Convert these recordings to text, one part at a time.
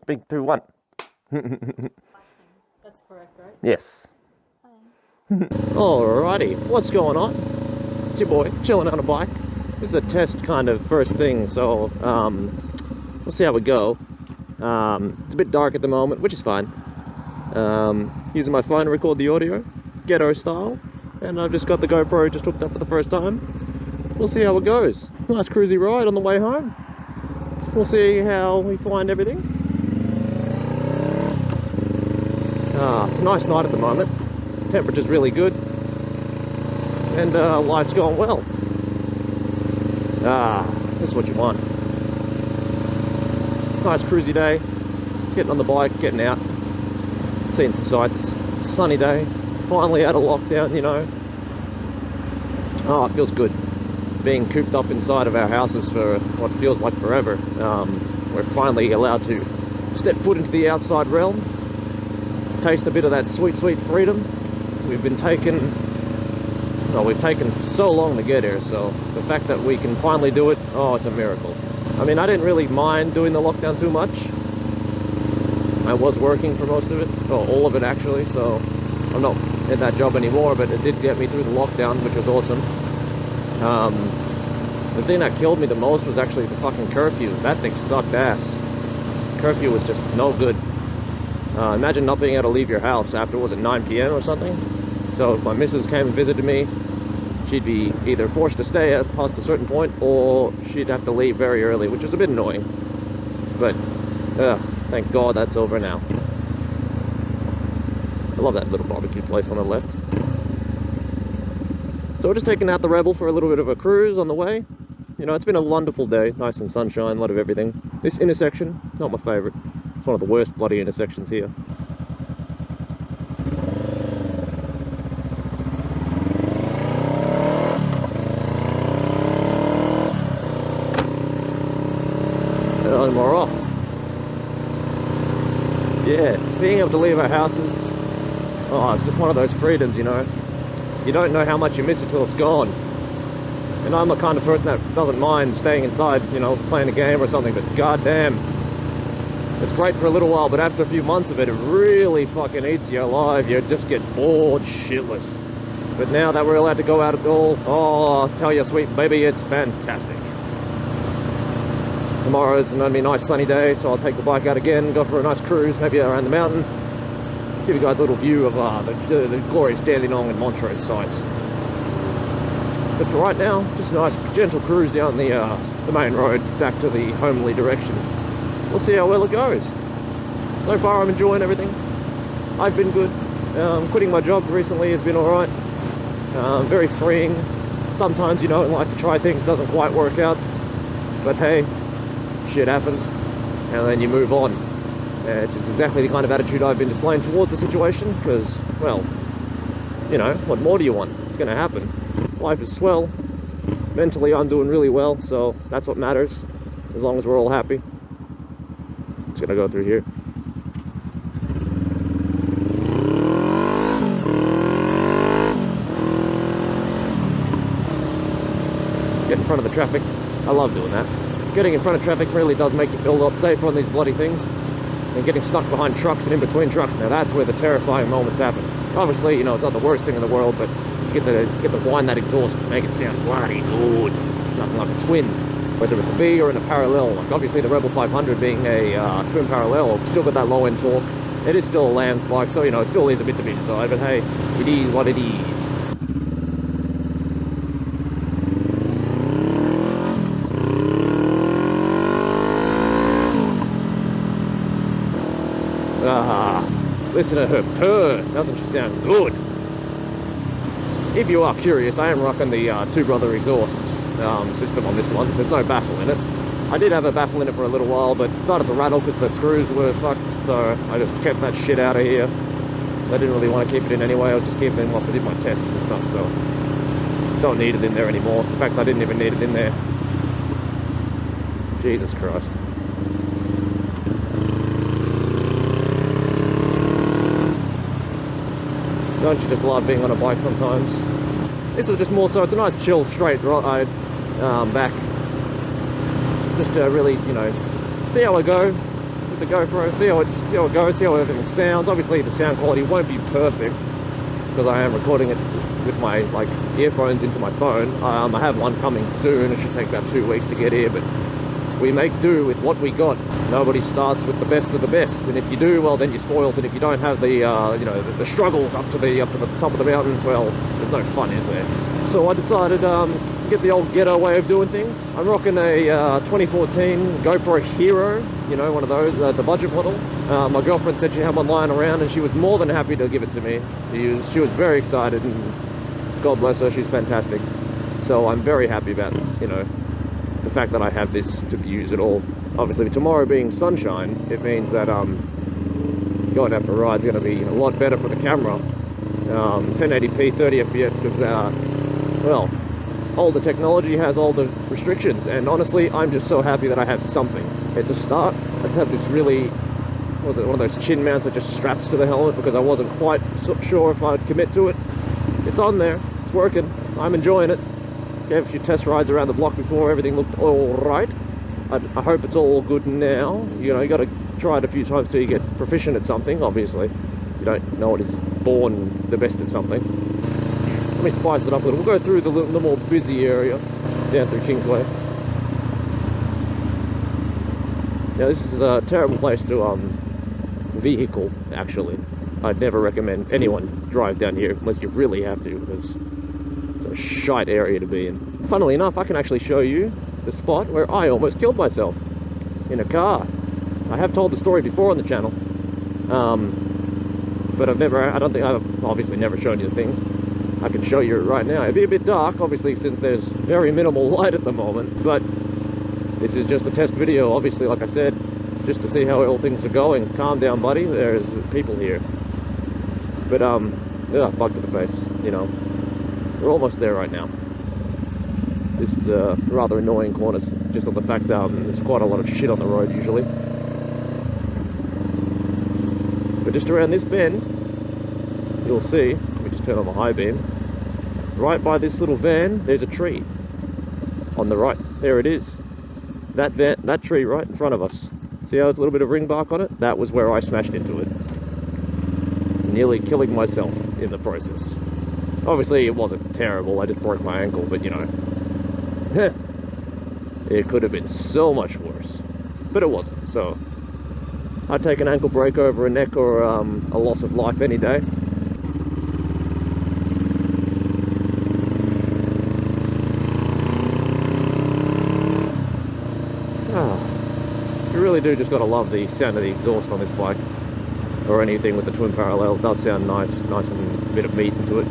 3, 2, 1. That's correct, right? Yes. Alrighty, what's going on? It's your boy, chilling on a bike. This is a test kind of first thing, so we'll see how we go. It's a bit dark at the moment, which is fine. Using my phone to record the audio, ghetto style, and I've just got the GoPro just hooked up for the first time. We'll see how it goes. Nice cruisy ride on the way home. We'll see how we find everything. It's a nice night at the moment. Temperature's really good, and life's going well. This is what you want. Nice cruisy day, getting on the bike, getting out, seeing some sights. Sunny day, finally out of lockdown, you know. It feels good being cooped up inside of our houses for what feels like forever. We're finally allowed to step foot into the outside realm, taste a bit of that sweet, sweet freedom. We've taken so long to get here, so the fact that we can finally do it, it's a miracle. I mean, I didn't really mind doing the lockdown too much. I was working for most of it, or all of it actually, so I'm not in that job anymore, but it did get me through the lockdown, which was awesome. The thing that killed me the most was actually the fucking curfew. That thing sucked ass. Curfew was just no good. Imagine not being able to leave your house after, was it 9 p.m. or something? So if my missus came and visited me, she'd be either forced to stay past a certain point, or she'd have to leave very early, which was a bit annoying. But, thank God that's over now. I love that little barbecue place on the left. So we're just taking out the Rebel for a little bit of a cruise on the way. You know, it's been a wonderful day, nice and sunshine, a lot of everything. This intersection, not my favourite. It's one of the worst bloody intersections here. And we're off. Yeah, being able to leave our houses, it's just one of those freedoms, you know. You don't know how much you miss it till it's gone. And I'm the kind of person that doesn't mind staying inside, you know, playing a game or something, but goddamn, it's great for a little while, but after a few months of it, it really fucking eats you alive. You just get bored shitless. But now that we're allowed to go out at all, I'll tell you, sweet baby, it's fantastic. Tomorrow is going to be a nice sunny day, so I'll take the bike out again, go for a nice cruise, maybe around the mountain. Give you guys a little view of the glorious Dandenong and Montrose sites. But for right now, just a nice gentle cruise down the main road back to the homely direction. We'll see how well it goes. So far I'm enjoying everything. I've been good. Quitting my job recently has been alright. Very freeing. Sometimes, you know, in life to try things doesn't quite work out. But hey, shit happens. And then you move on. Which is exactly the kind of attitude I've been displaying towards the situation. Because, well, you know, what more do you want? It's going to happen. Life is swell. Mentally I'm doing really well, so that's what matters, as long as we're all happy. Just gonna go through here. Get in front of the traffic. I love doing that. Getting in front of traffic really does make you feel a lot safer on these bloody things. And getting stuck behind trucks and in between trucks, now that's where the terrifying moments happen. Obviously, you know, it's not the worst thing in the world, but you get to wind that exhaust and make it sound bloody good. Nothing like a twin, whether it's a V or in a parallel. Like obviously the Rebel 500 being a twin parallel, still got that low end torque. It is still a lamb's bike, so you know, it still leaves a bit to be desired, but hey, it is what it is. Listen to her purr, doesn't she sound good? If you are curious, I am rocking the two brother exhaust system on this one. There's no baffle in it. I did have a baffle in it for a little while, but started to rattle because the screws were fucked, so I just kept that shit out of here. I didn't really want to keep it in anyway. I was just keeping it in whilst I did my tests and stuff, so don't need it in there anymore. In fact, I didn't even need it in there. Jesus Christ. Don't you just love being on a bike sometimes? This is just more so, it's a nice chill straight ride back. Just to really, you know, see how I go. with the GoPro, see how it goes, see how everything sounds. Obviously the sound quality won't be perfect because I am recording it with my earphones into my phone. I have one coming soon. It should take about 2 weeks to get here, but we make do with what we got. Nobody starts with the best of the best, and if you do, well, then you're spoiled. And if you don't have the the struggles up to the top of the mountain, well, there's no fun, is there? So I decided get the old ghetto way of doing things. I'm rocking a 2014 GoPro Hero, you know, one of those, the budget model. My girlfriend said she had one lying around, and she was more than happy to give it to me to use. She was very excited, and God bless her, she's fantastic. So I'm very happy about, you know, the fact that I have this to use at all. Obviously tomorrow being sunshine, it means that going out for a ride is going to be a lot better for the camera. 1080p 30 fps because well, all the technology has all the restrictions, and honestly I'm just so happy that I have something. It's a start. I just have this really, what was it, one of those chin mounts that just straps to the helmet because I wasn't quite sure if I'd commit to it. It's on there, it's working, I'm enjoying it. Gave a few test rides around the block before, everything looked all right. I hope it's all good now. You know, you got to try it a few times till you get proficient at something, obviously. You don't know it is born the best at something. Let me spice it up a little. We'll go through the more busy area, down through Kingsway. Now this is a terrible place to vehicle, actually. I'd never recommend anyone drive down here unless you really have to, because it's a shite area to be in. Funnily enough, I can actually show you the spot where I almost killed myself in a car. I have told the story before on the channel, but I don't think I've obviously never shown you the thing. I can show you it right now. It'd be a bit dark, obviously, since there's very minimal light at the moment, but this is just a test video, obviously, like I said, just to see how all things are going. Calm down, buddy, there's people here. But yeah, bug to the face, you know. We're almost there right now. This is a rather annoying corner, just on the fact that there's quite a lot of shit on the road usually. But just around this bend, you'll see, let me just turn on the high beam, right by this little van, there's a tree. On the right, there it is. That tree right in front of us. See how there's a little bit of ring bark on it? That was where I smashed into it. Nearly killing myself in the process. Obviously it wasn't terrible, I just broke my ankle, but you know, it could have been so much worse, but it wasn't. So I'd take an ankle break over a neck or a loss of life any day. You really do just gotta love the sound of the exhaust on this bike, or anything with the twin parallel. It does sound nice and a bit of meat into it.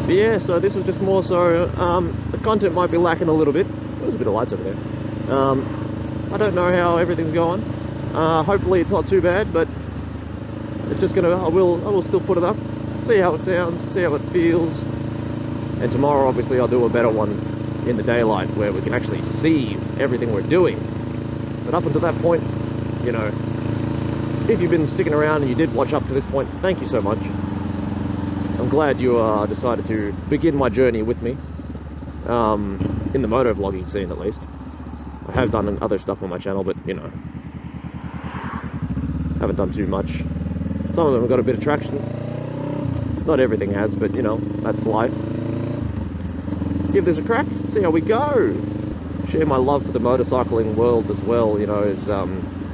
But yeah, so this was just more so, the content might be lacking a little bit. There's a bit of lights over there. I don't know how everything's going. Hopefully it's not too bad, but it's just gonna, I will still put it up, see how it sounds, see how it feels. And tomorrow obviously I'll do a better one in the daylight where we can actually see everything we're doing. But up until that point, you know, if you've been sticking around and you did watch up to this point, thank you so much. I'm glad you decided to begin my journey with me, in the motovlogging scene at least. I have done other stuff on my channel, but you know, haven't done too much. Some of them have got a bit of traction. Not everything has, but you know, that's life. Give this a crack, see how we go. Share my love for the motorcycling world as well, you know, is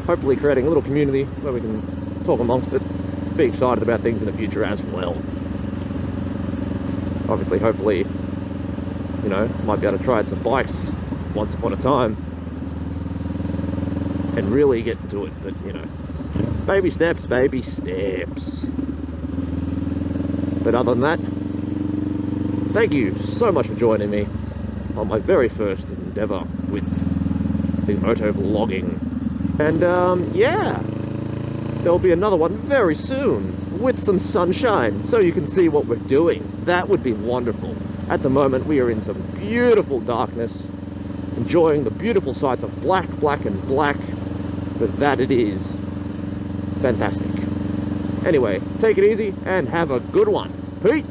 hopefully creating a little community where we can talk amongst it, be excited about things in the future as well. Obviously, hopefully, you know, might be able to try out some bikes once upon a time and really get into it, but you know, baby steps, baby steps. But other than that, thank you so much for joining me on my very first endeavor with the motovlogging. And yeah, there'll be another one very soon with some sunshine so you can see what we're doing. That would be wonderful. At the moment we are in some beautiful darkness, enjoying the beautiful sights of black, black and black, but that it is fantastic. Anyway, take it easy and have a good one. Peace!